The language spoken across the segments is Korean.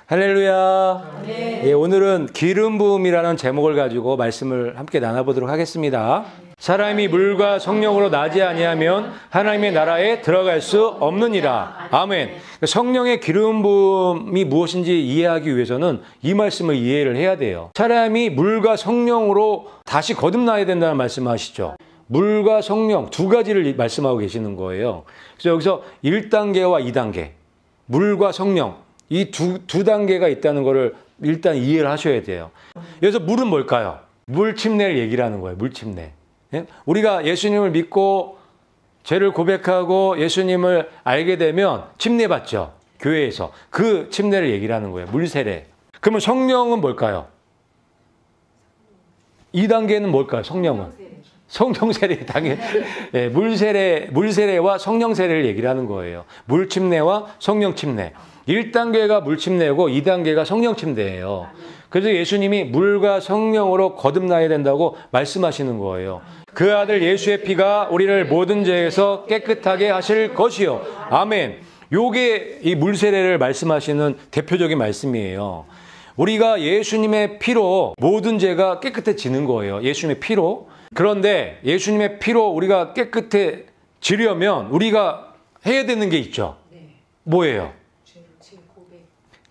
할렐루야. 예, 오늘은 기름 부음이라는 제목을 가지고 말씀을 함께 나눠보도록 하겠습니다. 사람이 물과 성령으로 나지 아니하면 하나님의 나라에 들어갈 수 없느니라. 아멘. 성령의 기름 부음이 무엇인지 이해하기 위해서는 이 말씀을 이해를 해야 돼요. 사람이 물과 성령으로 다시 거듭나야 된다는 말씀하시죠. 물과 성령 두 가지를 말씀하고 계시는 거예요. 그래서 여기서 1단계와 2단계, 물과 성령 이 두 단계가 있다는 것을 일단 이해를 하셔야 돼요. 여기서 물은 뭘까요? 물 침례를 얘기를 하는 거예요. 물 침례. 예? 우리가 예수님을 믿고 죄를 고백하고 예수님을 알게 되면 침례 받죠. 교회에서. 그 침례를 얘기를 하는 거예요. 물 세례. 그러면 성령은 뭘까요? 2단계는 뭘까요? 성령은? 성령 세례 당연히 예, 물 세례와 성령 세례를 얘기를 하는 거예요. 물 침례와 성령 침례. 1단계가 물 침례고 2단계가 성령 침례예요. 그래서 예수님이 물과 성령으로 거듭나야 된다고 말씀하시는 거예요. 그 아들 예수의 피가 우리를 모든 죄에서 깨끗하게 하실 것이요. 아멘. 요게 이 물 세례를 말씀하시는 대표적인 말씀이에요. 우리가 예수님의 피로 모든 죄가 깨끗해지는 거예요. 예수님의 피로. 그런데 예수님의 피로 우리가 깨끗해지려면 우리가 해야 되는 게 있죠. 뭐예요?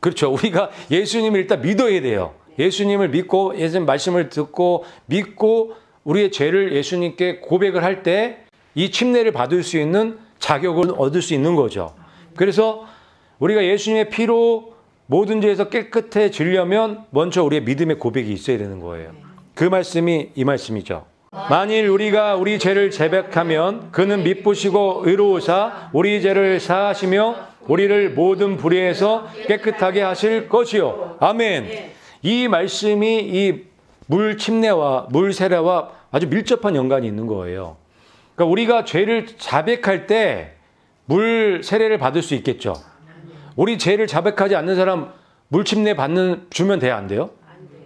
그렇죠. 우리가 예수님을 일단 믿어야 돼요. 예수님을 믿고 예수님 말씀을 듣고 믿고 우리의 죄를 예수님께 고백을 할 때 이 침례를 받을 수 있는 자격을 얻을 수 있는 거죠. 그래서 우리가 예수님의 피로 모든 죄에서 깨끗해지려면 먼저 우리의 믿음의 고백이 있어야 되는 거예요. 그 말씀이 이 말씀이죠. 만일 우리가 우리 죄를 자백하면 그는 미쁘시고 의로우사 우리 죄를 사하시며 우리를 모든 불의에서 깨끗하게 하실 것이요. 아멘. 이 말씀이 이 물 침례와 물 세례와 아주 밀접한 연관이 있는 거예요. 그러니까 우리가 죄를 자백할 때 물 세례를 받을 수 있겠죠. 우리 죄를 자백하지 않는 사람 물 침례 주면 돼요? 안 돼요?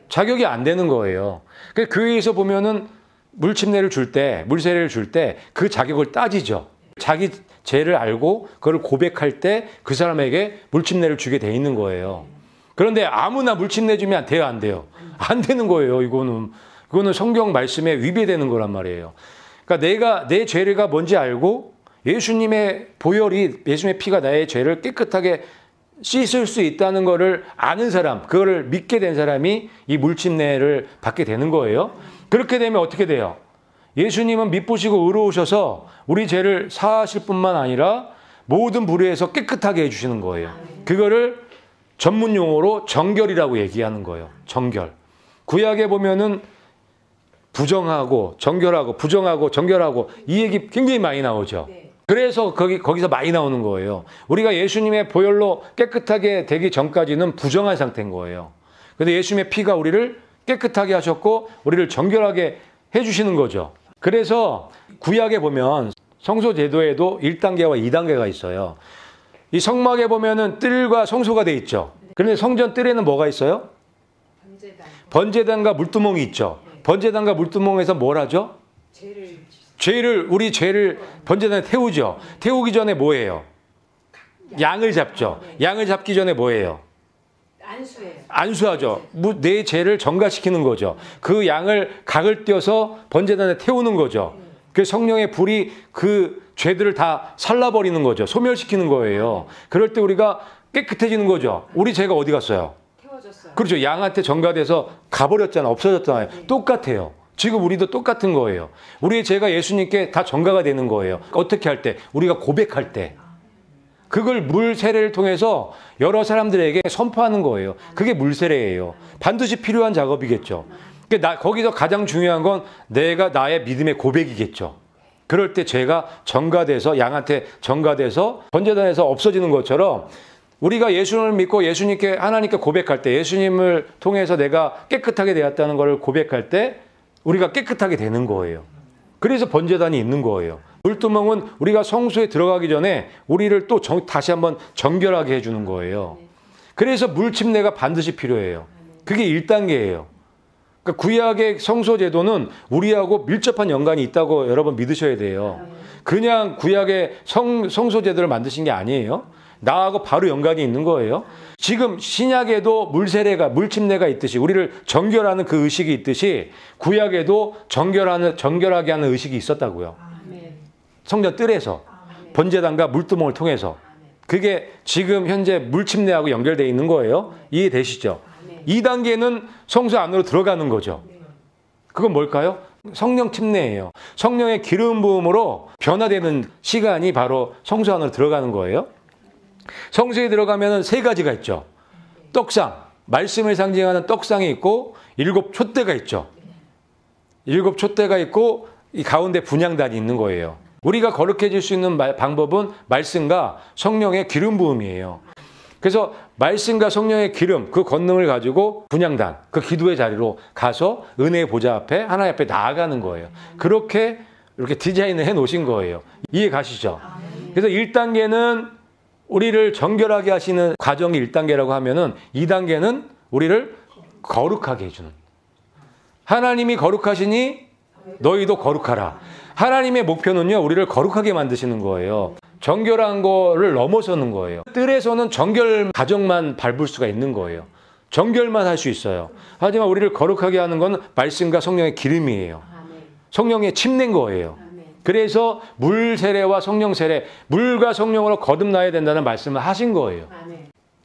자격이 안 되는 거예요. 그러니까 교회에서 보면은 물 침례를 줄 때, 물 세례를 줄 때 그 자격을 따지죠. 자기 죄를 알고 그걸 고백할 때 그 사람에게 물 침례를 주게 돼 있는 거예요. 그런데 아무나 물 침례 주면 돼요, 안 돼요? 안 되는 거예요. 이거는 성경 말씀에 위배되는 거란 말이에요. 그러니까 내가 내 죄가 뭔지 알고 예수님의 보혈이 예수님의 피가 나의 죄를 깨끗하게 씻을 수 있다는 것을 아는 사람, 그거를 믿게 된 사람이 이 물 침례를 받게 되는 거예요. 그렇게 되면 어떻게 돼요? 예수님은 미쁘시고 의로우셔서 우리 죄를 사하실 뿐만 아니라 모든 불의에서 깨끗하게 해주시는 거예요. 그거를 전문 용어로 정결이라고 얘기하는 거예요. 정결. 구약에 보면은 부정하고 정결하고 부정하고 정결하고 이 얘기 굉장히 많이 나오죠. 그래서 거기서 많이 나오는 거예요. 우리가 예수님의 보혈로 깨끗하게 되기 전까지는 부정한 상태인 거예요. 그런데 예수님의 피가 우리를 깨끗하게 하셨고 우리를 정결하게 해주시는 거죠. 그래서 구약에 보면 성소 제도에도 1단계와 2단계가 있어요. 이 성막에 보면은 뜰과 성소가 돼 있죠. 그런데 성전 뜰에는 뭐가 있어요? 번제단과 물두멍이 있죠. 번제단과 물두멍에서 뭘 하죠? 우리 죄를 번제단에 태우죠. 태우기 전에 뭐 해요? 양을 잡죠. 양을 잡기 전에 뭐 해요? 안수하죠. 내 죄를 정가시키는 거죠. 그 양을 각을 떼어서 번제단에 태우는 거죠. 그 성령의 불이 그 죄들을 다 살라버리는 거죠. 소멸시키는 거예요. 그럴 때 우리가 깨끗해지는 거죠. 우리 죄가 어디 갔어요? 태워졌어요. 그렇죠. 양한테 전가돼서 가버렸잖아요. 없어졌잖아요. 똑같아요. 지금 우리도 똑같은 거예요. 우리의 죄가 예수님께 다 전가가 되는 거예요. 어떻게 할 때? 우리가 고백할 때. 그걸 물 세례를 통해서 여러 사람들에게 선포하는 거예요. 그게 물 세례예요. 반드시 필요한 작업이겠죠. 거기서 가장 중요한 건 내가 나의 믿음의 고백이겠죠. 그럴 때 죄가 전가돼서 양한테 전가돼서 번제단에서 없어지는 것처럼 우리가 예수님을 믿고 예수님께 하나님께 고백할 때 예수님을 통해서 내가 깨끗하게 되었다는 것을 고백할 때 우리가 깨끗하게 되는 거예요. 그래서 번제단이 있는 거예요. 물두멍은 우리가 성소에 들어가기 전에 우리를 또 다시 한번 정결하게 해주는 거예요. 그래서 물 침례가 반드시 필요해요. 그게 1단계예요. 그러니까 구약의 성소 제도는 우리하고 밀접한 연관이 있다고 여러분 믿으셔야 돼요. 그냥 구약의 성소 제도를 만드신 게 아니에요. 나하고 바로 연관이 있는 거예요. 지금 신약에도 물침례가 있듯이 우리를 정결하는 그 의식이 있듯이 구약에도 정결하게 하는 의식이 있었다고요. 성전 뜰에서 번제단과 물두멍을 통해서. 그게 지금 현재 물침례하고 연결되어 있는 거예요. 이해되시죠? 2단계는 성소 안으로 들어가는 거죠. 그건 뭘까요? 성령 침례예요. 성령의 기름 부음으로 변화되는 시간이 바로 성소 안으로 들어가는 거예요. 성소에 들어가면 3가지가 있죠. 떡상, 말씀을 상징하는 떡상이 있고 7 촛대가 있죠. 7 촛대가 있고 이 가운데 분향단이 있는 거예요. 우리가 거룩해질 수 있는 방법은 말씀과 성령의 기름 부음이에요. 그래서 말씀과 성령의 기름, 그 권능을 가지고 분향단, 그 기도의 자리로 가서 은혜의 보좌 앞에, 하나님 앞에 나아가는 거예요. 그렇게 이렇게 디자인을 해 놓으신 거예요. 이해 가시죠? 그래서 1단계는 우리를 정결하게 하시는 과정이 1단계라고 하면은 2단계는 우리를 거룩하게 해주는. 하나님이 거룩하시니 너희도 거룩하라. 하나님의 목표는요, 우리를 거룩하게 만드시는 거예요. 정결한 거를 넘어서는 거예요. 뜰에서는 정결 과정만 밟을 수가 있는 거예요. 정결만 할 수 있어요. 하지만 우리를 거룩하게 하는 건 말씀과 성령의 기름이에요. 성령의 침례인 거예요. 그래서 물 세례와 성령 세례, 물과 성령으로 거듭나야 된다는 말씀을 하신 거예요.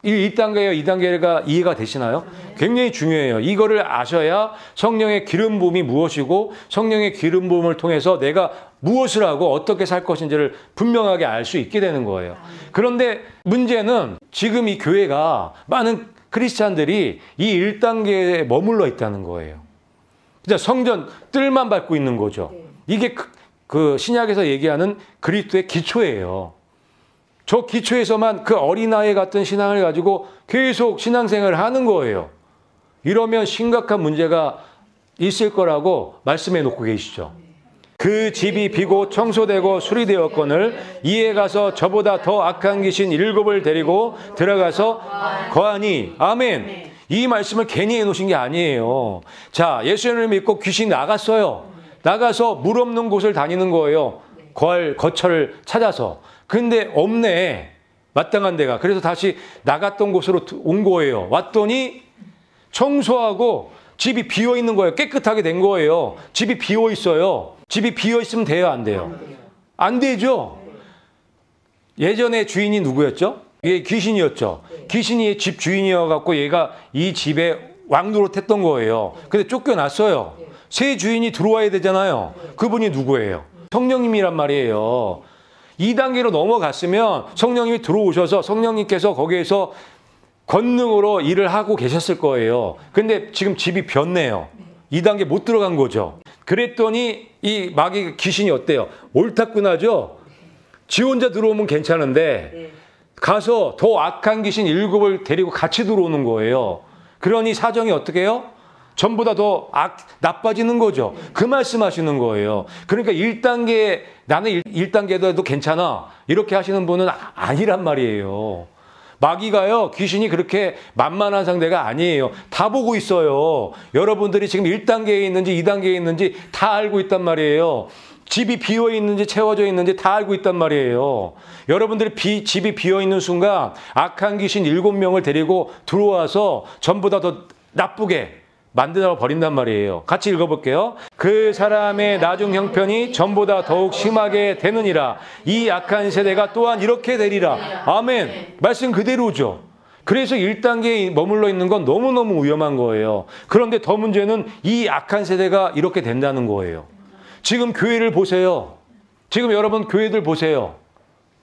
이 1단계와 2단계가 이해가 되시나요? 굉장히 중요해요. 이거를 아셔야 성령의 기름 부음이 무엇이고 성령의 기름 부음을 통해서 내가 무엇을 하고 어떻게 살 것인지를 분명하게 알 수 있게 되는 거예요. 그런데 문제는 지금 이 교회가 많은 크리스찬들이 이 1단계에 머물러 있다는 거예요. 그냥 성전 뜰만 밟고 있는 거죠. 이게 그 신약에서 얘기하는 그리스도의 기초예요. 저 기초에서만 그 어린아이 같은 신앙을 가지고 계속 신앙생활을 하는 거예요. 이러면 심각한 문제가 있을 거라고 말씀해 놓고 계시죠. 그 집이 비고 청소되고 수리되었거늘 이에 가서 저보다 더 악한 귀신 7을 데리고 들어가서 거하니. 아멘. 이 말씀을 괜히 해놓으신 게 아니에요. 자, 예수님을 믿고 귀신이 나갔어요. 나가서 물 없는 곳을 다니는 거예요. 거처를 찾아서. 근데 없네. 마땅한 데가. 그래서 다시 나갔던 곳으로 온 거예요. 왔더니 청소하고 집이 비어있는 거예요. 깨끗하게 된 거예요. 집이 비어있어요. 집이 비어있으면 돼요? 안 돼요? 안 되죠. 예전에 주인이 누구였죠? 얘 귀신이었죠. 귀신이 집 주인이어갖고 얘가 이 집에 왕노릇했던 거예요. 근데 쫓겨났어요. 새 주인이 들어와야 되잖아요. 그분이 누구예요? 성령님이란 말이에요. 2단계로 넘어갔으면 성령님이 들어오셔서 성령님께서 거기에서 권능으로 일을 하고 계셨을 거예요. 근데 지금 집이 비었네요. 2단계 못 들어간 거죠. 그랬더니 이 마귀 귀신이 어때요? 옳다구나죠? 지 혼자 들어오면 괜찮은데 가서 더 악한 귀신 7을 데리고 같이 들어오는 거예요. 그러니 사정이 어떻게 해요? 전부 다 더 나빠지는 거죠. 그 말씀하시는 거예요. 그러니까 1단계, 나는 1단계도 해도 괜찮아. 이렇게 하시는 분은 아니란 말이에요. 마귀가요, 귀신이 그렇게 만만한 상대가 아니에요. 다 보고 있어요. 여러분들이 지금 1단계에 있는지 2단계에 있는지 다 알고 있단 말이에요. 집이 비어 있는지 채워져 있는지 다 알고 있단 말이에요. 여러분들이 집이 비어 있는 순간 악한 귀신 7명을 데리고 들어와서 전부 다 더 나쁘게 만들어 버린단 말이에요. 같이 읽어볼게요. 그 사람의 나중 형편이 전보다 더욱 심하게 되느니라. 이 악한 세대가 또한 이렇게 되리라. 아멘. 말씀 그대로죠. 그래서 1단계에 머물러 있는 건 너무너무 위험한 거예요. 그런데 더 문제는 이 악한 세대가 이렇게 된다는 거예요. 지금 교회를 보세요. 지금 여러분 교회들 보세요.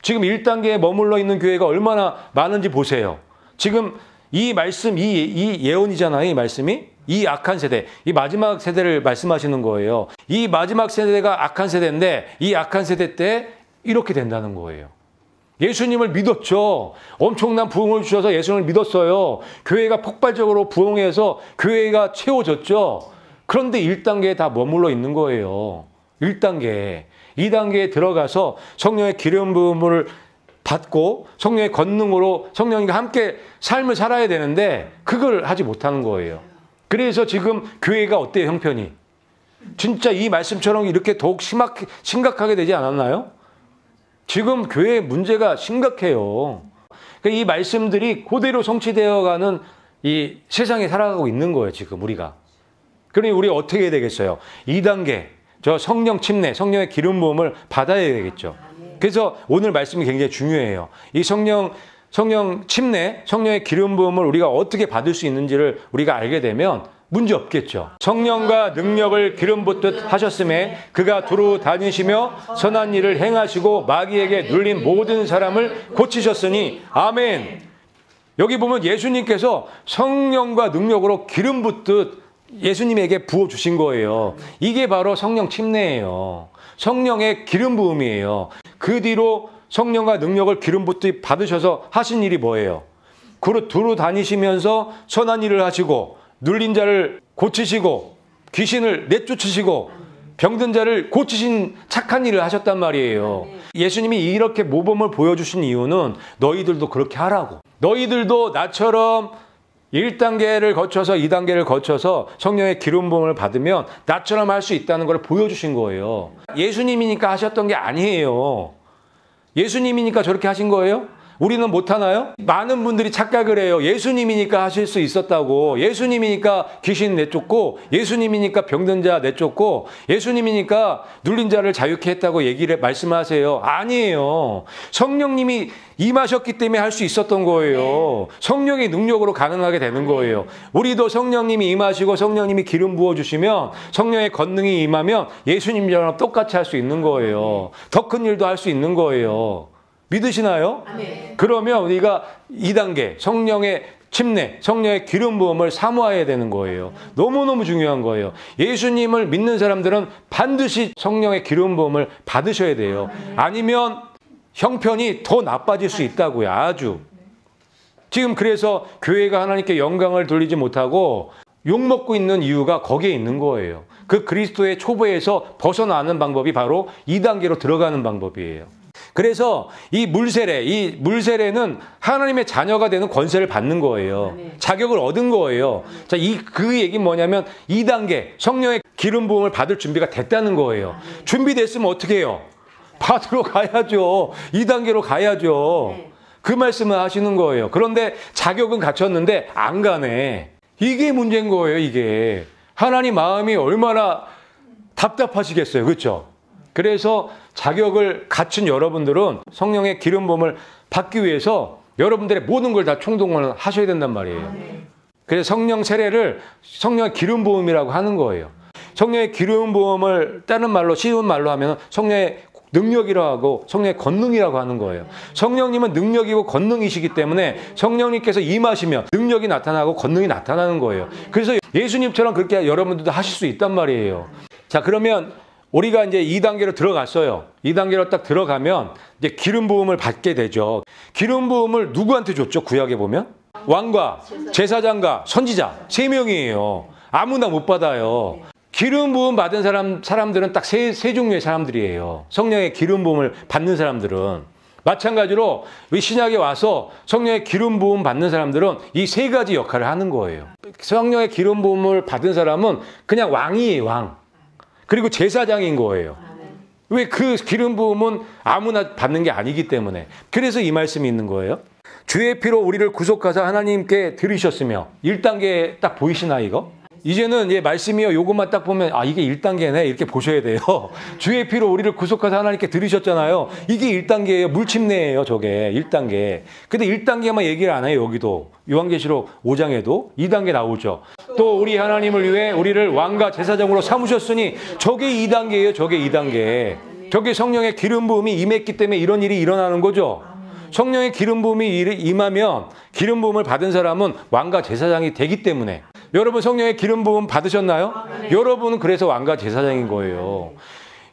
지금 1단계에 머물러 있는 교회가 얼마나 많은지 보세요. 지금 이 말씀, 이 예언이잖아요. 이 말씀이. 이 악한 세대, 이 마지막 세대를 말씀하시는 거예요. 이 마지막 세대가 악한 세대인데 이 악한 세대 때 이렇게 된다는 거예요. 예수님을 믿었죠. 엄청난 부흥을 주셔서 예수님을 믿었어요. 교회가 폭발적으로 부흥해서 교회가 채워졌죠. 그런데 1단계에 다 머물러 있는 거예요. 1단계. 2단계에 들어가서 성령의 기름 부음을 받고 성령의 권능으로 성령님과 함께 삶을 살아야 되는데 그걸 하지 못하는 거예요. 그래서 지금 교회가 어때요, 형편이? 진짜 이 말씀처럼 이렇게 더욱 심각하게 되지 않았나요? 지금 교회의 문제가 심각해요. 이 말씀들이 그대로 성취되어가는 이 세상에 살아가고 있는 거예요, 지금 우리가. 그러니 우리 어떻게 해야 되겠어요? 2단계, 저 성령 침례, 성령의 기름 부음을 받아야 되겠죠. 그래서 오늘 말씀이 굉장히 중요해요. 이 성령 침례, 성령의 기름 부음을 우리가 어떻게 받을 수 있는지를 우리가 알게 되면 문제 없겠죠. 성령과 능력을 기름 붓듯 하셨음에 그가 두루 다니시며 선한 일을 행하시고 마귀에게 눌린 모든 사람을 고치셨으니 아멘. 여기 보면 예수님께서 성령과 능력으로 기름 붓듯 예수님에게 부어주신 거예요. 이게 바로 성령 침례예요. 성령의 기름 부음이에요. 그 뒤로 성령과 능력을 기름 붓듯 받으셔서 하신 일이 뭐예요? 두루 다니시면서 선한 일을 하시고 눌린 자를 고치시고 귀신을 내쫓으시고 병든 자를 고치신 착한 일을 하셨단 말이에요. 예수님이 이렇게 모범을 보여주신 이유는 너희들도 그렇게 하라고. 너희들도 나처럼 1단계를 거쳐서 2단계를 거쳐서 성령의 기름 부음을 받으면 나처럼 할 수 있다는 걸 보여주신 거예요. 예수님이니까 하셨던 게 아니에요. 예수님이니까 저렇게 하신 거예요? 우리는 못하나요? 많은 분들이 착각을 해요. 예수님이니까 하실 수 있었다고. 예수님이니까 귀신 내쫓고, 예수님이니까 병든 자 내쫓고, 예수님이니까 눌린 자를 자유케 했다고 말씀하세요. 아니에요. 성령님이 임하셨기 때문에 할 수 있었던 거예요. 성령의 능력으로 가능하게 되는 거예요. 우리도 성령님이 임하시고 성령님이 기름 부어주시면 성령의 권능이 임하면 예수님처럼 똑같이 할 수 있는 거예요. 더 큰 일도 할 수 있는 거예요. 믿으시나요? 아멘. 그러면 우리가 2단계 성령의 침례, 성령의 기름 부음을 사모해야 되는 거예요. 너무너무 중요한 거예요. 예수님을 믿는 사람들은 반드시 성령의 기름 부음을 받으셔야 돼요. 아니면 형편이 더 나빠질 수 있다고요. 아주. 지금 그래서 교회가 하나님께 영광을 돌리지 못하고 욕먹고 있는 이유가 거기에 있는 거예요. 그 그리스도의 초보에서 벗어나는 방법이 바로 2단계로 들어가는 방법이에요. 그래서 이 물세례는 하나님의 자녀가 되는 권세를 받는 거예요. 자격을 얻은 거예요. 자, 그 얘기는 뭐냐면 2단계 성령의 기름 부음을 받을 준비가 됐다는 거예요. 준비됐으면 어떻게 해요? 받으러 가야죠. 2단계로 가야죠. 그 말씀을 하시는 거예요. 그런데 자격은 갖췄는데 안 가네. 이게 문제인 거예요, 이게. 하나님 마음이 얼마나 답답하시겠어요. 그렇죠? 그래서 자격을 갖춘 여러분들은 성령의 기름 부음을 받기 위해서 여러분들의 모든 걸 다 총동원을 하셔야 된단 말이에요. 그래서 성령 세례를 성령의 기름 부음이라고 하는 거예요. 성령의 기름 부음을 다른 말로 쉬운 말로 하면 성령의 능력이라고 하고 성령의 권능이라고 하는 거예요. 성령님은 능력이고 권능이시기 때문에 성령님께서 임하시면 능력이 나타나고 권능이 나타나는 거예요. 그래서 예수님처럼 그렇게 여러분들도 하실 수 있단 말이에요. 자, 그러면 우리가 이제 2단계로 들어갔어요. 2단계로 딱 들어가면 이제 기름 부음을 받게 되죠. 기름 부음을 누구한테 줬죠? 구약에 보면 왕과 제사장과 선지자 3명이에요. 아무나 못 받아요. 기름 부음 받은 사람들은 딱 세 종류의 사람들이에요. 성령의 기름 부음을 받는 사람들은. 마찬가지로 이 신약에 와서 성령의 기름 부음 받는 사람들은 이 3가지 역할을 하는 거예요. 성령의 기름 부음을 받은 사람은 그냥 왕이에요, 왕. 그리고 제사장인 거예요. 왜? 그 기름 부음은 아무나 받는 게 아니기 때문에. 그래서 이 말씀이 있는 거예요. 주의 피로 우리를 구속하사 하나님께 드리셨으며 1단계 딱 보이시나 이거? 이제는 말씀이요. 요것만 딱 보면 이게 1단계네 이렇게 보셔야 돼요. 주의 피로 우리를 구속하사 하나님께 드리셨잖아요. 이게 1단계예요. 물침례예요. 저게 1단계. 근데 1단계만 얘기를 안 해요. 여기도 요한계시록 5장에도 2단계 나오죠. 또 우리 하나님을 위해 우리를 왕과 제사장으로 삼으셨으니 저게 2단계예요. 저게 2단계. 저게 성령의 기름 부음이 임했기 때문에 이런 일이 일어나는 거죠. 성령의 기름 부음이 임하면 기름 부음을 받은 사람은 왕과 제사장이 되기 때문에. 여러분 성령의 기름 부음 받으셨나요? 여러분은 그래서 왕과 제사장인 거예요.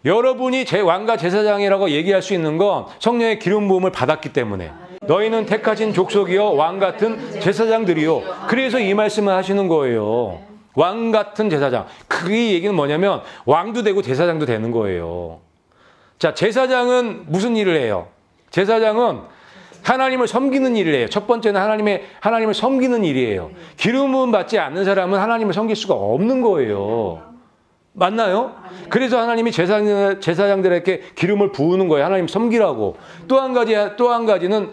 여러분이 제 왕과 제사장이라고 얘기할 수 있는 건 성령의 기름 부음을 받았기 때문에. 너희는 택하신 족속이요 왕 같은 제사장들이요. 그래서 이 말씀을 하시는 거예요. 왕 같은 제사장. 그 얘기는 뭐냐면 왕도 되고 제사장도 되는 거예요. 자, 제사장은 무슨 일을 해요? 제사장은 하나님을 섬기는 일을 해요. 첫 번째는 하나님을 섬기는 일이에요. 기름 부음 받지 않는 사람은 하나님을 섬길 수가 없는 거예요. 맞나요? 그래서 하나님이 제사장들에게 기름을 부으는 거예요. 하나님 섬기라고. 또 한 가지는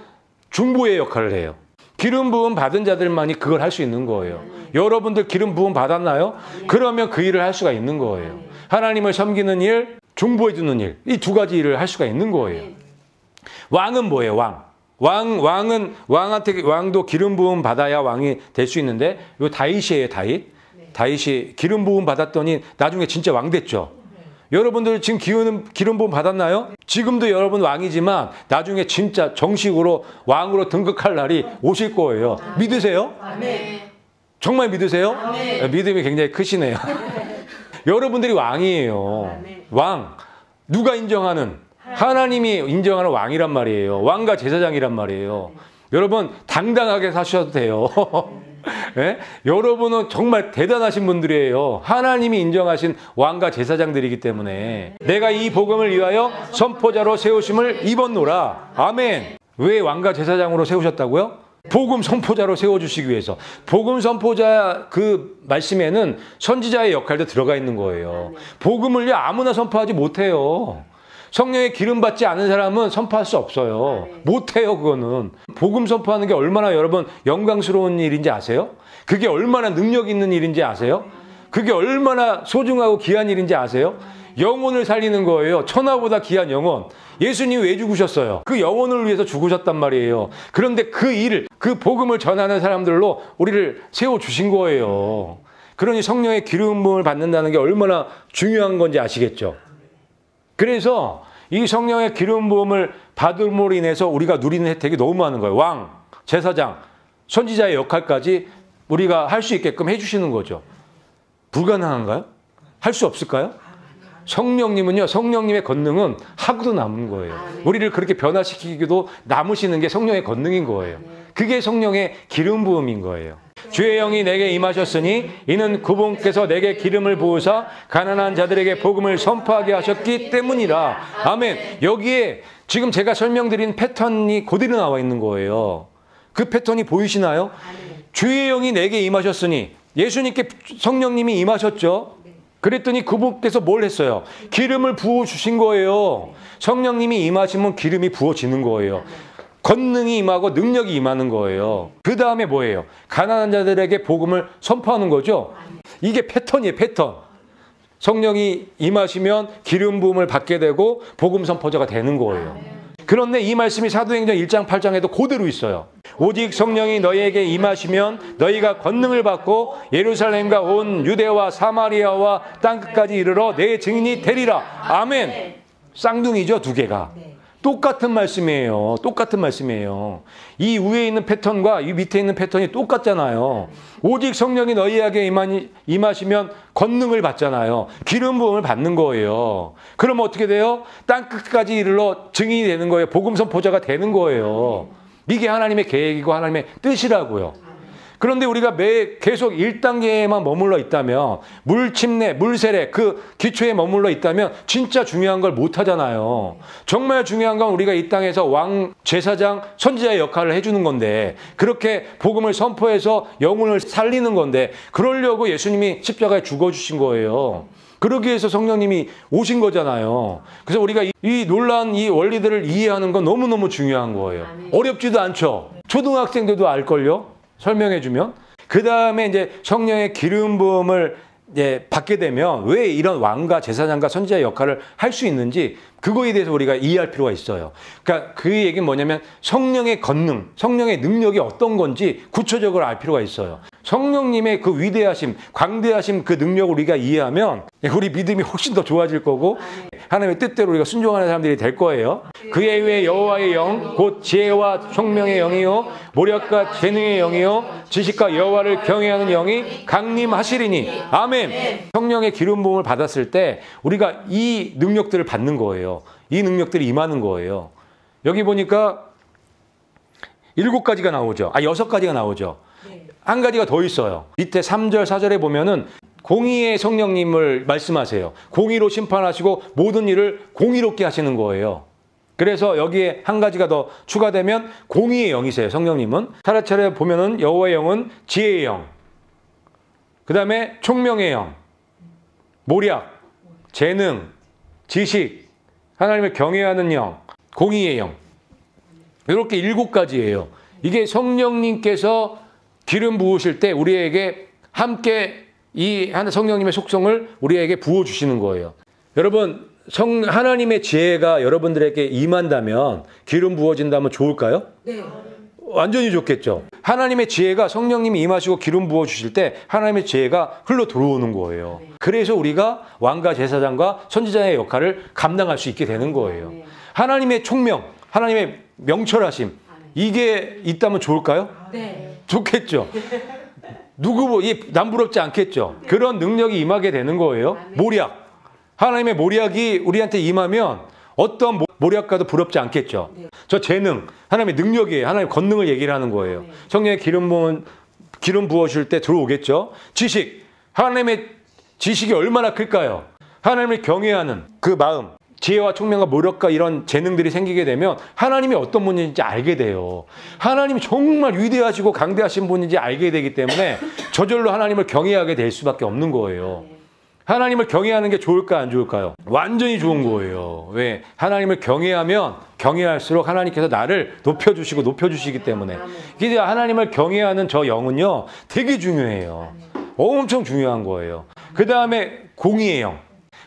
중보의 역할을 해요. 기름 부음 받은 자들만이 그걸 할 수 있는 거예요. 여러분들 기름 부음 받았나요? 그러면 그 일을 할 수가 있는 거예요. 하나님을 섬기는 일, 중보해 주는 일, 이 두 가지 일을 할 수가 있는 거예요. 왕은 뭐예요? 왕도 기름 부음 받아야 왕이 될 수 있는데, 요 다윗이에요, 다윗. 다윗이 기름 부음 받았더니 나중에 진짜 왕 됐죠. 여러분들 지금 기름 부음 받았나요? 지금도 여러분 왕이지만 나중에 진짜 정식으로 왕으로 등극할 날이 오실 거예요. 믿으세요? 정말 믿으세요? 믿음이 굉장히 크시네요. 여러분들이 왕이에요. 왕. 누가 인정하는? 하나님이 인정하는 왕이란 말이에요. 왕과 제사장이란 말이에요. 여러분 당당하게 사셔도 돼요. 네? 여러분은 정말 대단하신 분들이에요. 하나님이 인정하신 왕과 제사장들이기 때문에 내가 이 복음을 위하여 선포자로 세우심을 입었노라. 아멘. 왜 왕과 제사장으로 세우셨다고요? 복음 선포자로 세워주시기 위해서. 복음 선포자 그 말씀에는 선지자의 역할도 들어가 있는 거예요. 복음을요 아무나 선포하지 못해요. 성령의 기름 받지 않은 사람은 선포할 수 없어요. 못해요, 그거는. 복음 선포하는 게 얼마나 여러분 영광스러운 일인지 아세요? 그게 얼마나 능력 있는 일인지 아세요? 그게 얼마나 소중하고 귀한 일인지 아세요? 영혼을 살리는 거예요. 천하보다 귀한 영혼. 예수님이 왜 죽으셨어요? 그 영혼을 위해서 죽으셨단 말이에요. 그런데 그 일을, 그 복음을 전하는 사람들로 우리를 세워주신 거예요. 그러니 성령의 기름 부음을 받는다는 게 얼마나 중요한 건지 아시겠죠? 그래서 이 성령의 기름 부음을 받음으로 인해서 우리가 누리는 혜택이 너무 많은 거예요. 왕, 제사장, 선지자의 역할까지 우리가 할 수 있게끔 해주시는 거죠. 불가능한가요? 할 수 없을까요? 성령님은요, 성령님의 권능은 하고도 남은 거예요. 우리를 그렇게 변화시키기도 남으시는 게 성령의 권능인 거예요. 그게 성령의 기름 부음인 거예요. 주의 영이 내게 임하셨으니 이는 그분께서 내게 기름을 부으사 가난한 자들에게 복음을 선포하게 하셨기 때문이라. 아멘. 여기에 지금 제가 설명드린 패턴이 그대로 나와 있는 거예요. 그 패턴이 보이시나요? 주의 영이 내게 임하셨으니 예수님께 성령님이 임하셨죠. 그랬더니 그분께서 뭘 했어요? 기름을 부어주신 거예요. 성령님이 임하시면 기름이 부어지는 거예요. 권능이 임하고 능력이 임하는 거예요. 그 다음에 뭐예요? 가난한 자들에게 복음을 선포하는 거죠. 이게 패턴이에요, 패턴. 성령이 임하시면 기름 부음을 받게 되고 복음 선포자가 되는 거예요. 그런데 이 말씀이 사도행전 1장 8장에도 그대로 있어요. 오직 성령이 너희에게 임하시면 너희가 권능을 받고 예루살렘과 온 유대와 사마리아와 땅끝까지 이르러 내 증인이 되리라. 아멘. 쌍둥이죠, 두 개가. 똑같은 말씀이에요. 똑같은 말씀이에요. 이 위에 있는 패턴과 이 밑에 있는 패턴이 똑같잖아요. 오직 성령이 너희에게 임하시면 권능을 받잖아요. 기름 부음을 받는 거예요. 그럼 어떻게 돼요? 땅끝까지 이르러 증인이 되는 거예요. 복음 선포자가 되는 거예요. 이게 하나님의 계획이고 하나님의 뜻이라고요. 그런데 우리가 계속 1단계에만 머물러 있다면, 물침례, 물세례 그 기초에 머물러 있다면 진짜 중요한 걸 못하잖아요. 정말 중요한 건 우리가 이 땅에서 왕, 제사장, 선지자의 역할을 해주는 건데, 그렇게 복음을 선포해서 영혼을 살리는 건데, 그러려고 예수님이 십자가에 죽어주신 거예요. 그러기 위해서 성령님이 오신 거잖아요. 그래서 우리가 이 놀라운 이 원리들을 이해하는 건 너무너무 중요한 거예요. 어렵지도 않죠. 초등학생들도 알걸요. 설명해주면. 그 다음에 이제 성령의 기름 부음을 이제 받게 되면 왜 이런 왕과 제사장과 선지자의 역할을 할 수 있는지 그거에 대해서 우리가 이해할 필요가 있어요. 그러니까 그 얘기는 뭐냐면 성령의 권능, 성령의 능력이 어떤 건지 구체적으로 알 필요가 있어요. 성령님의 그 위대하심, 광대하심 그 능력을 우리가 이해하면 우리 믿음이 훨씬 더 좋아질 거고 하나님의 뜻대로 우리가 순종하는 사람들이 될 거예요. 그의 위에 여호와의 영, 곧 지혜와 총명의 영이요 모략과 재능의 영이요 지식과 여호와를 경외하는 영이 강림하시리니. 아멘. 성령의 기름 부음을 받았을 때 우리가 이 능력들을 받는 거예요. 이 능력들이 임하는 거예요. 여기 보니까 7가지가 나오죠. 6가지가 나오죠. 한 가지가 더 있어요. 밑에 3절, 4절에 보면은 공의의 성령님을 말씀하세요. 공의로 심판하시고 모든 일을 공의롭게 하시는 거예요. 그래서 여기에 한 가지가 더 추가되면 공의의 영이세요. 성령님은. 차례차례 보면은 여호와의 영은 지혜의 영, 그 다음에 총명의 영, 모략, 재능, 지식, 하나님을 경외하는 영, 공의의 영. 이렇게 7가지예요. 이게 성령님께서 기름 부으실 때 우리에게 함께 이 성령님의 속성을 우리에게 부어주시는 거예요. 여러분, 하나님의 지혜가 여러분들에게 임한다면, 기름 부어진다면 좋을까요? 네. 완전히 좋겠죠. 하나님의 지혜가, 성령님이 임하시고 기름 부어주실 때 하나님의 지혜가 흘러 들어오는 거예요. 그래서 우리가 왕과 제사장과 선지자의 역할을 감당할 수 있게 되는 거예요. 하나님의 총명, 하나님의 명철하심, 이게 있다면 좋을까요? 네. 좋겠죠. 남부럽지 않겠죠. 그런 능력이 임하게 되는 거예요. 모략. 하나님의 모략이 우리한테 임하면 어떤 모략과도 부럽지 않겠죠. 저 재능, 하나님의 능력이에요. 하나님의 권능을 얘기를 하는 거예요. 성령의 기름 부어줄 때 들어오겠죠. 지식, 하나님의 지식이 얼마나 클까요? 하나님을 경외하는 그 마음, 지혜와 총명과 모략과 이런 재능들이 생기게 되면 하나님이 어떤 분인지 알게 돼요. 하나님이 정말 위대하시고 강대하신 분인지 알게 되기 때문에 저절로 하나님을 경외하게 될 수밖에 없는 거예요. 하나님을 경외하는 게 좋을까 안 좋을까요? 완전히 좋은 거예요. 왜? 하나님을 경외하면 경외할수록 하나님께서 나를 높여주시기 때문에. 그래서 하나님을 경외하는 저 영은요, 되게 중요해요. 엄청 중요한 거예요. 그 다음에 공의의 영.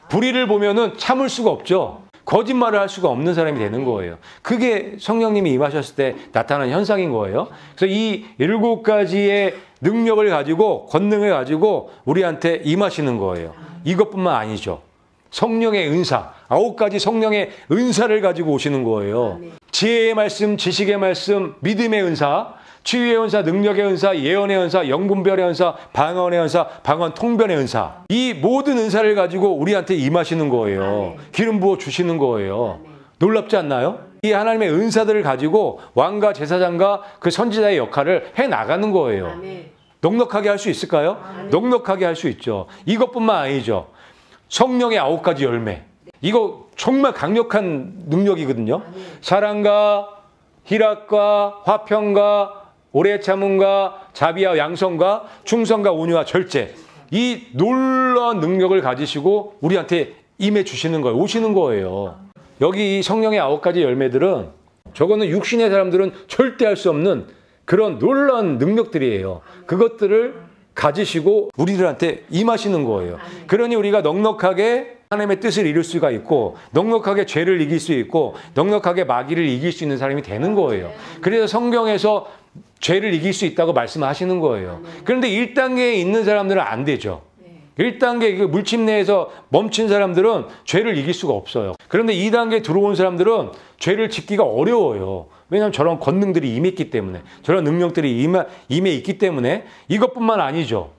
불의를 보면은 참을 수가 없죠. 거짓말을 할 수가 없는 사람이 되는 거예요. 그게 성령님이 임하셨을 때 나타나는 현상인 거예요. 그래서 이 7가지의 능력을 가지고, 권능을 가지고 우리한테 임하시는 거예요. 이것뿐만 아니죠. 성령의 은사, 9가지 성령의 은사를 가지고 오시는 거예요. 지혜의 말씀, 지식의 말씀, 믿음의 은사, 치유의 은사, 능력의 은사, 예언의 은사, 영분별의 은사, 방언의 은사, 방언 통변의 은사. 이 모든 은사를 가지고 우리한테 임하시는 거예요. 기름 부어 주시는 거예요. 놀랍지 않나요? 이 하나님의 은사들을 가지고 왕과 제사장과 그 선지자의 역할을 해나가는 거예요. 넉넉하게 할 수 있을까요? 넉넉하게 할 수 있죠. 이것뿐만 아니죠. 성령의 9가지 열매. 이거 정말 강력한 능력이거든요. 사랑과 희락과 화평과 오래 참음과 자비와 양성과 충성과 온유와 절제. 이 놀라운 능력을 가지시고 우리한테 임해 주시는 거예요. 오시는 거예요. 여기 이 성령의 9가지 열매들은, 저거는 육신의 사람들은 절대 할 수 없는 그런 놀라운 능력들이에요. 그것들을 가지시고 우리들한테 임하시는 거예요. 그러니 우리가 넉넉하게 하나님의 뜻을 이룰 수가 있고, 넉넉하게 죄를 이길 수 있고, 넉넉하게 마귀를 이길 수 있는 사람이 되는 거예요. 그래서 성경에서 죄를 이길 수 있다고 말씀하시는 거예요. 그런데 1단계에 있는 사람들은 안 되죠. 1단계 물집 내에서 멈춘 사람들은 죄를 이길 수가 없어요. 그런데 2단계에 들어온 사람들은 죄를 짓기가 어려워요. 왜냐하면 저런 권능들이 임했기 때문에, 저런 능력들이 임해 있기 때문에. 이것뿐만 아니죠.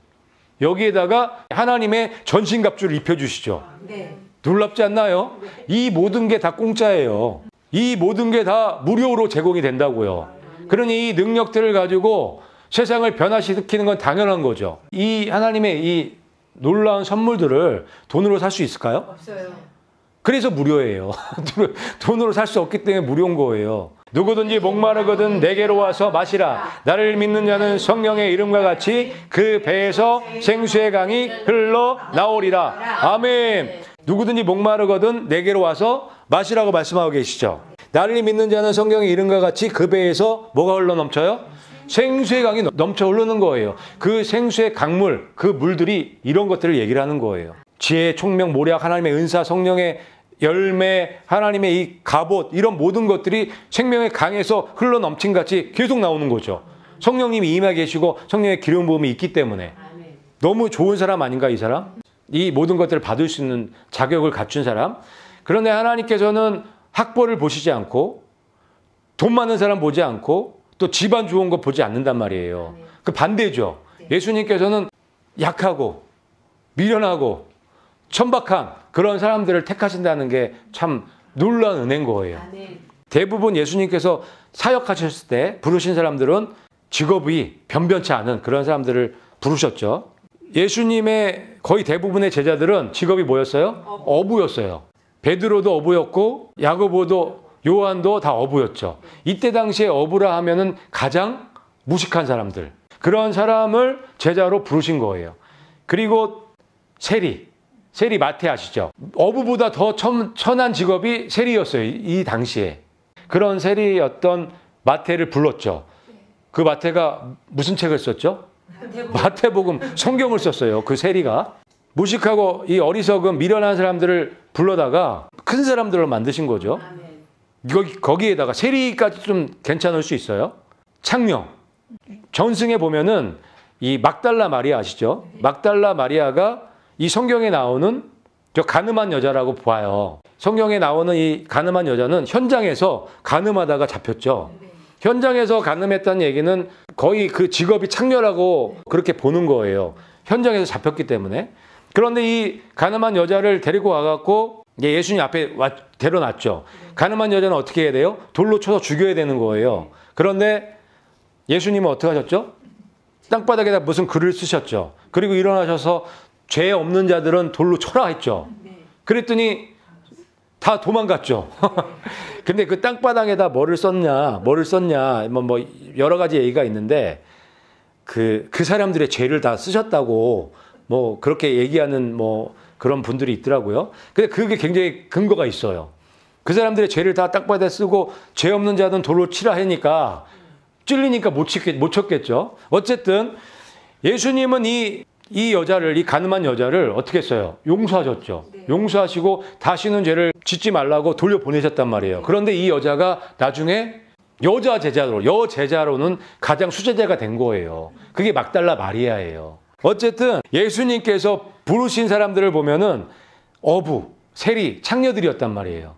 여기에다가 하나님의 전신갑주를 입혀주시죠. 놀랍지 않나요? 이 모든 게 다 공짜예요. 이 모든 게 다 무료로 제공이 된다고요. 그러니 이 능력들을 가지고 세상을 변화시키는 건 당연한 거죠. 이 하나님의 이 놀라운 선물들을 돈으로 살 수 있을까요? 없어요. 그래서 무료예요. 돈으로 살 수 없기 때문에 무료인 거예요. 누구든지 목마르거든 내게로 와서 마시라. 나를 믿는 자는 성령의 이름과 같이 그 배에서 생수의 강이 흘러나오리라. 아멘. 누구든지 목마르거든 내게로 와서 마시라고 말씀하고 계시죠. 나를 믿는 자는 성령의 이름과 같이 그 배에서 뭐가 흘러넘쳐요? 생수의 강이 넘쳐 흐르는 거예요. 그 생수의 강물, 그 물들이 이런 것들을 얘기를 하는 거예요. 지혜, 총명, 모략, 하나님의 은사, 성령의 열매, 하나님의 이 갑옷, 이런 모든 것들이 생명의 강에서 흘러넘친 같이 계속 나오는 거죠. 성령님이 임하 계시고 성령의 기름 부음이 있기 때문에. 너무 좋은 사람 아닌가, 이 사람? 이 모든 것들을 받을 수 있는 자격을 갖춘 사람. 그런데 하나님께서는 학벌을 보시지 않고, 돈 많은 사람 보지 않고, 또 집안 좋은 거 보지 않는단 말이에요. 그 반대죠. 예수님께서는 약하고 미련하고 천박한 그런 사람들을 택하신다는 게 참 놀라운 은혜인 거예요. 대부분 예수님께서 사역하셨을 때 부르신 사람들은 직업이 변변치 않은 그런 사람들을 부르셨죠. 예수님의 거의 대부분의 제자들은 직업이 뭐였어요? 어부였어요. 베드로도 어부였고 야고보도 요한도 다 어부였죠. 이때 당시에 어부라 하면은 가장 무식한 사람들, 그런 사람을 제자로 부르신 거예요. 그리고 세리 마태 아시죠? 어부보다 더 천한 직업이 세리였어요. 이 당시에. 그런 세리였던 마태를 불렀죠. 그 마태가 무슨 책을 썼죠? 마태복음 성경을 썼어요. 그 세리가. 무식하고 이 어리석은 미련한 사람들을 불러다가 큰 사람들로 만드신 거죠. 거기에다가 세리까지 좀 괜찮을 수 있어요. 창녀. 전승에 보면은 이 막달라 마리아 아시죠? 막달라 마리아가 이 성경에 나오는 저 가늠한 여자라고 봐요. 성경에 나오는 이 가늠한 여자는 현장에서 가늠하다가 잡혔죠. 현장에서 가늠했다는 얘기는 거의 그 직업이 창녀라고 그렇게 보는 거예요. 현장에서 잡혔기 때문에. 그런데 이 가늠한 여자를 데리고 와갖고 예수님 앞에 데려놨죠. 가늠한 여자는 어떻게 해야 돼요? 돌로 쳐서 죽여야 되는 거예요. 그런데 예수님은 어떻게 하셨죠? 땅바닥에다 무슨 글을 쓰셨죠. 그리고 일어나셔서 죄 없는 자들은 돌로 쳐라 했죠. 그랬더니 다 도망갔죠. 근데 그 땅바닥에다 뭐를 썼냐, 뭐 여러 가지 얘기가 있는데 그 사람들의 죄를 다 쓰셨다고 뭐 그렇게 얘기하는 뭐 그런 분들이 있더라고요. 근데 그게 굉장히 근거가 있어요. 그 사람들의 죄를 다 땅바닥에 쓰고 죄 없는 자는 돌로 치라 하니까 찔리니까 못 쳤겠죠. 어쨌든 예수님은 이 여자를, 이 가늠한 여자를 어떻게 했어요? 용서하셨죠. 용서하시고 다시는 죄를 짓지 말라고 돌려보내셨단 말이에요. 그런데 이 여자가 나중에 여제자로는 가장 수제자가 된 거예요. 그게 막달라 마리아예요. 어쨌든 예수님께서 부르신 사람들을 보면은 어부, 세리, 창녀들이었단 말이에요.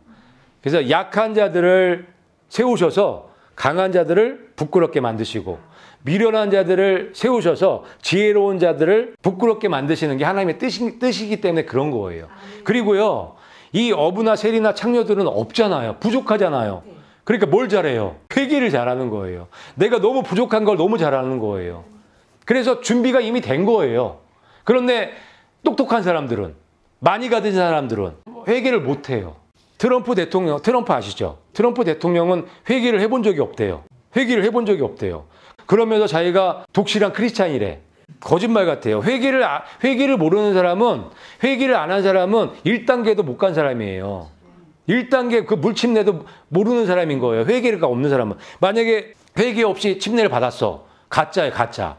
그래서 약한 자들을 세우셔서 강한 자들을 부끄럽게 만드시고 미련한 자들을 세우셔서 지혜로운 자들을 부끄럽게 만드시는 게 하나님의 뜻이기 때문에 그런 거예요. 그리고요, 이 어부나 세리나 창녀들은 없잖아요. 부족하잖아요. 그러니까 뭘 잘해요? 회개를 잘하는 거예요. 내가 너무 부족한 걸 너무 잘하는 거예요. 그래서 준비가 이미 된 거예요. 그런데 똑똑한 사람들은, 많이 가진 사람들은 회개를 못 해요. 트럼프 아시죠? 트럼프 대통령은 회개를 해본 적이 없대요. 그러면서 자기가 독실한 크리스찬이래. 거짓말 같아요. 회개를 모르는 사람은, 회개를 안 한 사람은 1단계도 못 간 사람이에요. 1단계 그 물침례도 모르는 사람인 거예요. 회개가 없는 사람은. 만약에 회개 없이 침례를 받았어. 가짜예요, 가짜.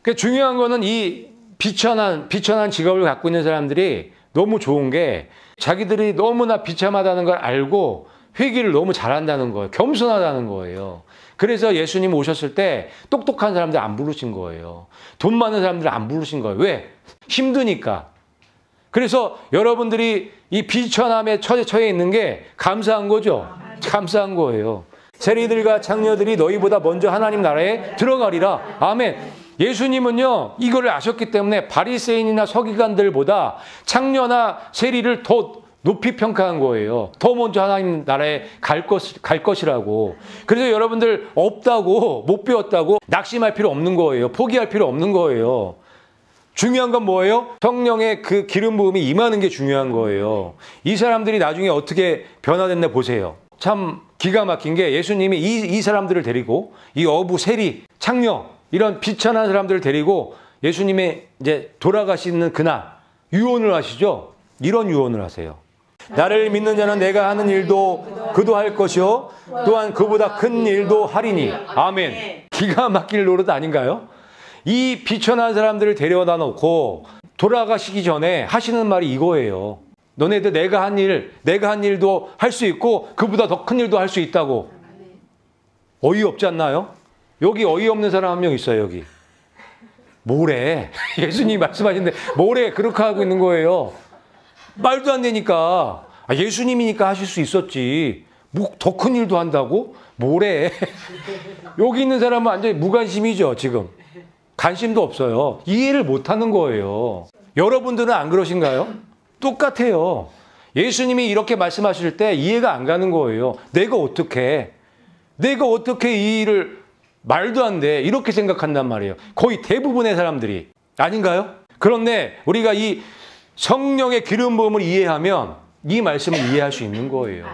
그 중요한 거는 이 비천한 직업을 갖고 있는 사람들이 너무 좋은 게 자기들이 너무나 비참하다는 걸 알고 회개를 너무 잘한다는 거예요. 겸손하다는 거예요. 그래서 예수님 오셨을 때 똑똑한 사람들 안 부르신 거예요. 돈 많은 사람들 안 부르신 거예요. 왜? 힘드니까. 그래서 여러분들이 이 비천함에 처해 있는 게 감사한 거죠. 감사한 거예요. 세리들과 창녀들이 너희보다 먼저 하나님 나라에 들어가리라. 아멘. 예수님은요, 이거를 아셨기 때문에 바리새인이나 서기관들보다 창녀나 세리를 더 높이 평가한 거예요. 더 먼저 하나님 나라에 갈 것이라고. 그래서 여러분들 없다고, 못 배웠다고 낙심할 필요 없는 거예요. 포기할 필요 없는 거예요. 중요한 건 뭐예요? 성령의 그 기름 부음이 임하는 게 중요한 거예요. 이 사람들이 나중에 어떻게 변화됐나 보세요. 참 기가 막힌 게 예수님이 이 사람들을 데리고 이 어부, 세리, 창녀 이런 비천한 사람들을 데리고 예수님의 이제 돌아가시는 그날 유언을 하시죠. 이런 유언을 하세요. 나를 믿는 자는 내가 하는 일도 그도 할 것이요 또한 그보다 큰 일도 하리니. 아멘. 기가 막힐 노릇 아닌가요? 이 비천한 사람들을 데려다 놓고 돌아가시기 전에 하시는 말이 이거예요. 너네들 내가 한 일도 할 수 있고 그보다 더 큰 일도 할 수 있다고. 어이없지 않나요? 여기 어이없는 사람 한 명 있어요. 여기. 뭐래? 예수님이 말씀하시는데 뭐래? 그렇게 하고 있는 거예요. 말도 안 되니까. 예수님이니까 하실 수 있었지. 뭐 더 큰 일도 한다고? 뭐래? 여기 있는 사람은 완전히 무관심이죠. 지금. 관심도 없어요. 이해를 못하는 거예요. 여러분들은 안 그러신가요? 똑같아요. 예수님이 이렇게 말씀하실 때 이해가 안 가는 거예요. 내가 어떻게 이 일을 말도 안 돼. 이렇게 생각한단 말이에요. 거의 대부분의 사람들이. 아닌가요? 그런데 우리가 이 성령의 기름 부음을 이해하면 이 말씀을 이해할 수 있는 거예요.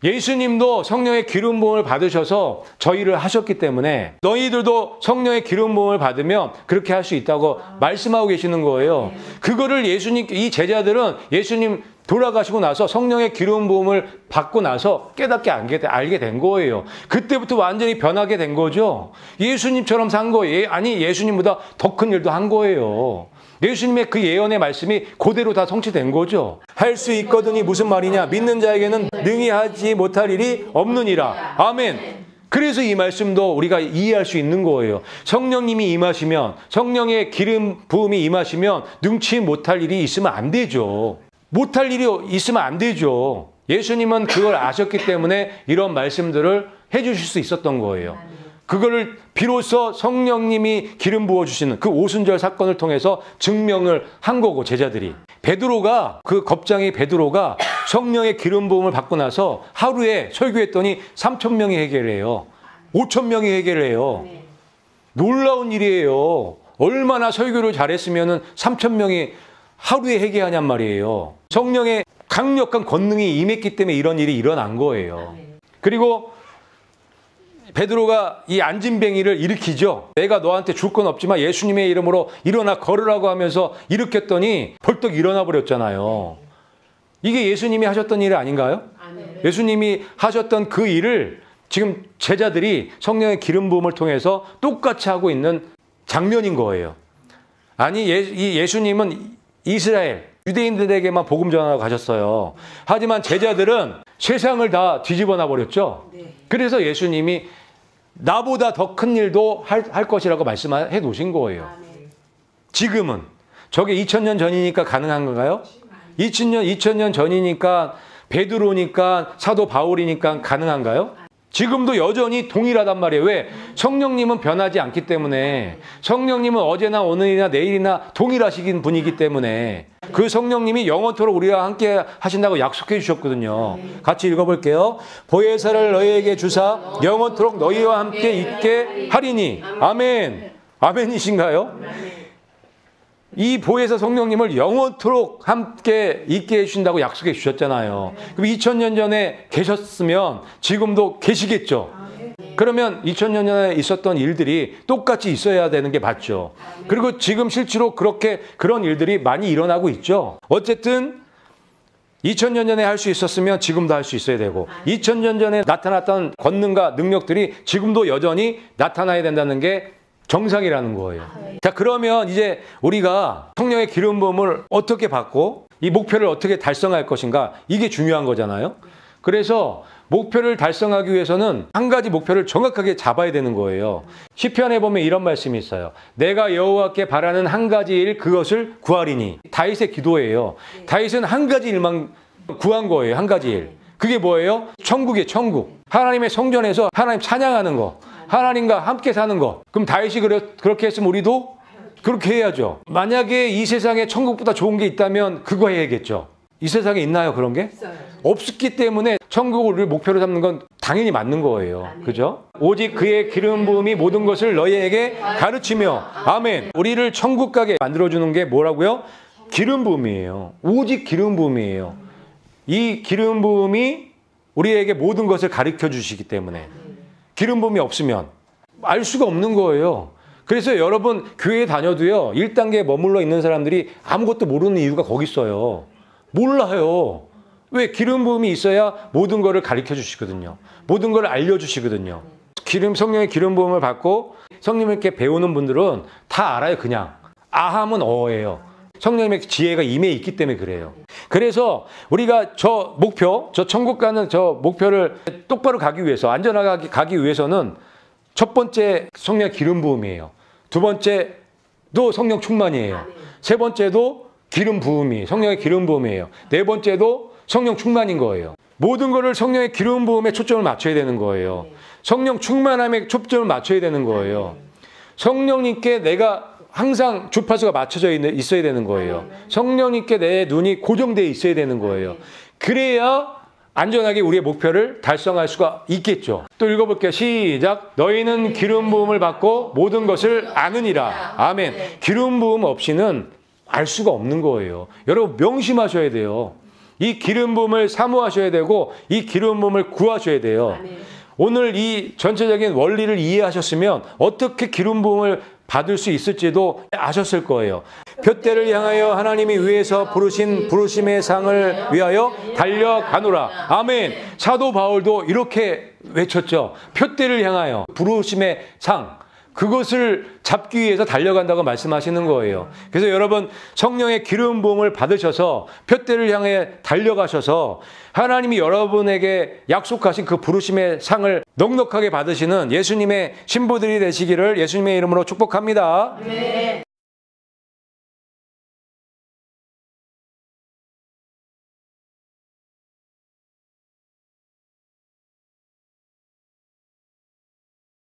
예수님도 성령의 기름 부음을 받으셔서 저희를 하셨기 때문에 너희들도 성령의 기름 부음을 받으면 그렇게 할 수 있다고 말씀하고 계시는 거예요. 그거를 이 제자들은 예수님 돌아가시고 나서 성령의 기름 부음을 받고 나서 깨닫게 알게 된 거예요. 그때부터 완전히 변하게 된 거죠. 예수님처럼 산 거예요. 아니 예수님보다 더 큰 일도 한 거예요. 예수님의 그 예언의 말씀이 그대로 다 성취된 거죠. 할 수 있거든이 무슨 말이냐? 믿는 자에게는 능히 하지 못할 일이 없느니라. 아멘. 그래서 이 말씀도 우리가 이해할 수 있는 거예요. 성령님이 임하시면, 성령의 기름 부음이 임하시면 능치 못할 일이 있으면 안 되죠. 못할 일이 있으면 안 되죠. 예수님은 그걸 아셨기 때문에 이런 말씀들을 해주실 수 있었던 거예요. 그거를 비로소 성령님이 기름 부어주시는 그 오순절 사건을 통해서 증명을 한 거고, 제자들이. 베드로가, 그 겁쟁이 베드로가 성령의 기름 부음을 받고 나서 하루에 설교했더니 3,000명이 해결해요. 5,000명이 해결해요. 놀라운 일이에요. 얼마나 설교를 잘했으면 3,000명이 하루에 회개하냔 말이에요. 성령의 강력한 권능이 임했기 때문에 이런 일이 일어난 거예요. 그리고 베드로가 이 안진뱅이를 일으키죠. 내가 너한테 줄 건 없지만 예수님의 이름으로 일어나 걸으라고 하면서 일으켰더니 벌떡 일어나 버렸잖아요. 이게 예수님이 하셨던 일 아닌가요? 예수님이 하셨던 그 일을 지금 제자들이 성령의 기름 부음을 통해서 똑같이 하고 있는 장면인 거예요. 아니 이 예수님은 이스라엘 유대인들에게만 복음 전하러 가셨어요. 하지만 제자들은 세상을 다 뒤집어 놔 버렸죠. 그래서 예수님이 나보다 더 큰 일도 할 것이라고 말씀해 놓으신 거예요. 지금은 저게 2000년 전이니까 가능한 건가요? 2000년 전이니까 베드로니까 사도 바울이니까 가능한가요? 지금도 여전히 동일하단 말이에요. 왜? 성령님은 변하지 않기 때문에, 성령님은 어제나 오늘이나 내일이나 동일하신 분이기 때문에 그 성령님이 영원토록 우리와 함께 하신다고 약속해 주셨거든요. 같이 읽어볼게요. 보혜사를 너희에게 주사 영원토록 너희와 함께 있게 하리니. 아멘. 아멘이신가요? 이 보혜사 성령님을 영원토록 함께 있게 해주신다고 약속해 주셨잖아요. 그럼 2000년 전에 계셨으면 지금도 계시겠죠. 그러면 2000년 전에 있었던 일들이 똑같이 있어야 되는 게 맞죠. 그리고 지금 실제로 그런 일들이 많이 일어나고 있죠. 어쨌든 2000년 전에 할 수 있었으면 지금도 할 수 있어야 되고, 2000년 전에 나타났던 권능과 능력들이 지금도 여전히 나타나야 된다는 게 정상이라는 거예요. 자, 그러면 이제 우리가 성령의 기름 부음을 어떻게 받고 이 목표를 어떻게 달성할 것인가, 이게 중요한 거잖아요. 그래서 목표를 달성하기 위해서는 한 가지 목표를 정확하게 잡아야 되는 거예요. 시편에 보면 이런 말씀이 있어요. 내가 여호와께 바라는 한 가지 일, 그것을 구하리니. 다윗의 기도예요. 다윗은 한 가지 일만 구한 거예요. 한 가지 일. 그게 뭐예요? 천국이에요. 천국. 하나님의 성전에서 하나님 찬양하는 거, 하나님과 함께 사는 거. 그럼 다윗이 그렇게 했으면 우리도 그렇게 해야죠. 만약에 이 세상에 천국보다 좋은 게 있다면 그거 해야겠죠. 이 세상에 있나요, 그런 게? 없기 때문에 천국을 목표로 삼는 건 당연히 맞는 거예요. 그죠? 오직 그의 기름 부음이 모든 것을 너희에게 가르치며. 아멘. 우리를 천국 가게 만들어주는 게 뭐라고요? 기름 부음이에요. 오직 기름 부음이에요. 이 기름 부음이 우리에게 모든 것을 가르쳐 주시기 때문에. 기름 부음이 없으면 알 수가 없는 거예요. 그래서 여러분 교회 다녀도요, 1단계에 머물러 있는 사람들이 아무것도 모르는 이유가 거기 있어요. 몰라요. 왜? 기름 부음이 있어야 모든 것을 가르쳐 주시거든요. 모든 걸 알려주시거든요. 성령의 기름 부음을 받고 성령님께 배우는 분들은 다 알아요. 그냥 아함은 어예요. 성령님의 지혜가 임해 있기 때문에 그래요. 그래서 우리가 저 천국 가는 저 목표를 똑바로 가기 위해서, 안전하게 가기 위해서는 첫 번째 성령 기름 부음이에요. 두 번째도 성령 충만이에요. 세 번째도 기름 부음이, 성령의 기름 부음이에요. 네 번째도 성령 충만인 거예요. 모든 것을 성령의 기름 부음에 초점을 맞춰야 되는 거예요. 성령 충만함에 초점을 맞춰야 되는 거예요. 성령님께 내가 항상 주파수가 맞춰져 있어야 되는 거예요. 성령님께 내 눈이 고정되어 있어야 되는 거예요. 그래야 안전하게 우리의 목표를 달성할 수가 있겠죠. 또 읽어볼게요. 시작. 너희는 기름 부음을 받고 모든 것을 아느니라. 아멘. 기름 부음 없이는 알 수가 없는 거예요. 여러분 명심하셔야 돼요. 이 기름 부음을 사모하셔야 되고 이 기름 부음을 구하셔야 돼요. 오늘 이 전체적인 원리를 이해하셨으면 어떻게 기름 부음을 받을 수 있을지도 아셨을 거예요. 푯대를 향하여 하나님이 위에서 부르신 부르심의 상을 위하여 달려가노라. 아멘. 사도 바울도 이렇게 외쳤죠. 푯대를 향하여 부르심의 상, 그것을 잡기 위해서 달려간다고 말씀하시는 거예요. 그래서 여러분, 성령의 기름 부음을 받으셔서 푯대를 향해 달려가셔서 하나님이 여러분에게 약속하신 그 부르심의 상을 넉넉하게 받으시는 예수님의 신부들이 되시기를 예수님의 이름으로 축복합니다. 네.